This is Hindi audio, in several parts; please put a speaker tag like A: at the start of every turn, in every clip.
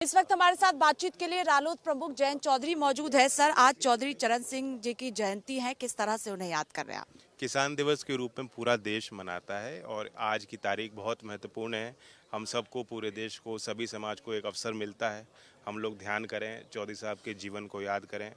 A: इस वक्त हमारे साथ बातचीत के लिए रालोद प्रमुख जयंत चौधरी मौजूद है। सर, आज चौधरी चरण सिंह जी की जयंती है, किस तरह से उन्हें याद कर रहे हैं आप?
B: किसान दिवस के रूप में पूरा देश मनाता है और आज की तारीख बहुत महत्वपूर्ण है। हम सबको, पूरे देश को, सभी समाज को एक अवसर मिलता है। हम लोग ध्यान करें, चौधरी साहब के जीवन को याद करें,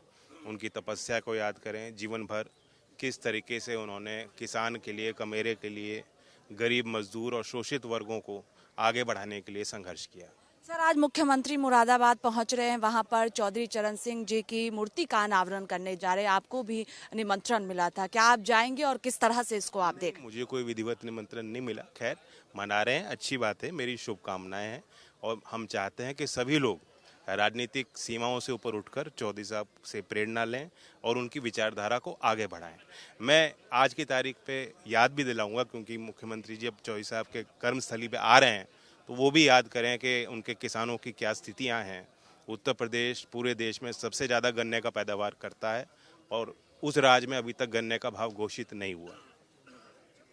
B: उनकी तपस्या को याद करें। जीवन भर किस तरीके से उन्होंने किसान के लिए, कमेरे के लिए, गरीब मजदूर और शोषित वर्गों को आगे बढ़ाने के लिए संघर्ष किया।
A: सर, आज मुख्यमंत्री मुरादाबाद पहुंच रहे हैं, वहां पर चौधरी चरण सिंह जी की मूर्ति का अनावरण करने जा रहे हैं। आपको भी निमंत्रण मिला था, क्या आप जाएंगे और किस तरह से इसको आप देखें?
B: मुझे कोई विधिवत निमंत्रण नहीं मिला। खैर, मना रहे हैं, अच्छी बात है, मेरी शुभकामनाएं हैं और हम चाहते हैं कि सभी लोग राजनीतिक सीमाओं से ऊपर उठकर चौधरी साहब से प्रेरणा लें और उनकी विचारधारा को आगे बढ़ाएं। मैं आज की तारीख पे याद भी दिलाऊंगा, क्योंकि मुख्यमंत्री जी अब चौधरी साहब के कर्मस्थली पे आ रहे हैं, तो वो भी याद करें कि उनके किसानों की क्या स्थितियां हैं। उत्तर प्रदेश पूरे देश में सबसे ज़्यादा गन्ने का पैदावार करता है और उस राज्य में अभी तक गन्ने का भाव घोषित नहीं हुआ।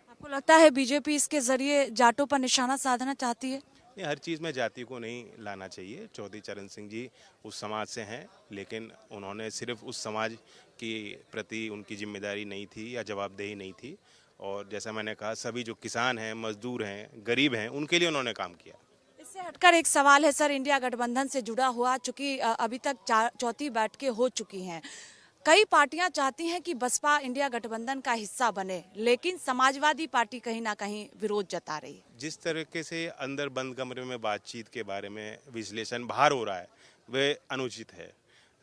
A: आपको लगता है बीजेपी इसके जरिए जाटों पर निशाना साधना चाहती है?
B: नहीं, हर चीज़ में जाति को नहीं लाना चाहिए। चौधरी चरण सिंह जी उस समाज से हैं, लेकिन उन्होंने सिर्फ उस समाज की प्रति उनकी जिम्मेदारी नहीं थी या जवाबदेही नहीं थी। और जैसा मैंने कहा, सभी जो किसान हैं, मजदूर हैं, गरीब हैं, उनके लिए उन्होंने काम किया।
A: इससे हटकर एक सवाल है सर, इंडिया गठबंधन से जुड़ा हुआ, चूंकि अभी तक चौथी बैठकें हो चुकी हैं। कई पार्टियां चाहती हैं कि बसपा इंडिया गठबंधन का हिस्सा बने, लेकिन समाजवादी पार्टी कहीं ना कहीं विरोध जता रही है।
B: जिस तरीके से अंदर बंद कमरे में बातचीत के बारे में विश्लेषण बाहर हो रहा है, वह अनुचित है।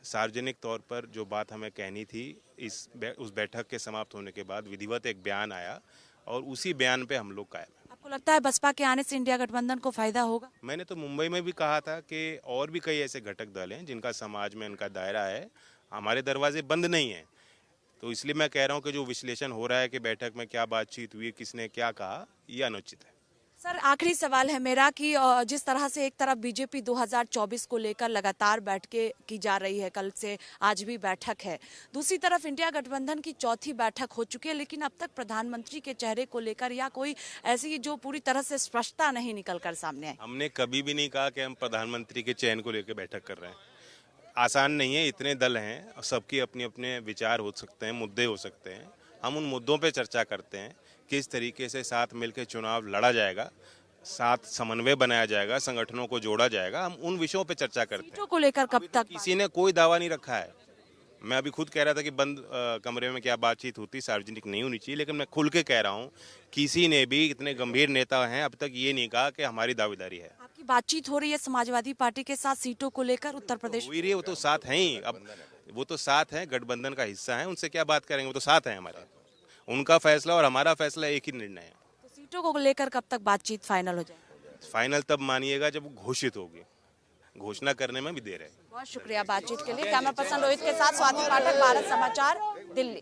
B: सार्वजनिक तौर पर जो बात हमें कहनी थी, उस बैठक के समाप्त होने के बाद विधिवत एक बयान आया और उसी बयान पे हम लोग कायम हैं।
A: आपको लगता है बसपा के आने से इंडिया गठबंधन को फायदा होगा?
B: मैंने तो मुंबई में भी कहा था कि और भी कई ऐसे घटक दल हैं जिनका समाज में इनका दायरा है, हमारे दरवाजे बंद नहीं हैं। तो इसलिए मैं कह रहा हूं कि जो विश्लेषण हो रहा है कि बैठक में क्या बातचीत हुई, किसने क्या कहा, ये अनुचित है।
A: सर, आखिरी सवाल है मेरा कि जिस तरह से एक तरफ बीजेपी 2024 को लेकर लगातार बैठकें की जा रही है, कल से आज भी बैठक है, दूसरी तरफ इंडिया गठबंधन की चौथी बैठक हो चुकी है, लेकिन अब तक प्रधानमंत्री के चेहरे को लेकर या कोई ऐसी जो पूरी तरह से स्पष्टता नहीं निकल कर सामने आई।
B: हमने कभी भी नहीं कहा कि हम प्रधानमंत्री के चयन को लेकर बैठक कर रहे हैं। आसान नहीं है, इतने दल हैं और सबके अपने अपने विचार हो सकते हैं, मुद्दे हो सकते हैं। हम उन मुद्दों पे चर्चा करते हैं, किस तरीके से साथ मिलकर चुनाव लड़ा जाएगा, साथ समन्वय बनाया जाएगा, संगठनों को जोड़ा जाएगा। हम उन विषयों पे चर्चा करते हैं।
A: सीटों को लेकर कब तक?
B: किसी ने कोई दावा नहीं रखा है। मैं अभी खुद कह रहा था कि बंद कमरे में क्या बातचीत होती, सार्वजनिक नहीं होनी चाहिए, लेकिन मैं खुल के कह रहा हूँ, किसी ने भी, इतने गंभीर नेता हैं, अब तक ये नहीं कहा कि हमारी दावेदारी है।
A: आपकी बातचीत हो रही है समाजवादी पार्टी के साथ सीटों को लेकर उत्तर प्रदेश?
B: हो ही रही है, वो तो साथ हैं ही। अब वो तो साथ हैं, गठबंधन का हिस्सा है, उनसे क्या बात करेंगे, वो तो साथ हैं हमारे। उनका फैसला और हमारा फैसला एक ही निर्णय है।
A: तो सीटों को लेकर कब तक बातचीत फाइनल हो जाएगी?
B: फाइनल तब मानिएगा जब वो घोषित होगी। घोषणा करने में भी देर है।
A: बहुत शुक्रिया बातचीत के लिए। कैमरा पर्सन रोहित के साथ स्वाति पाठक, भारत समाचार, दिल्ली।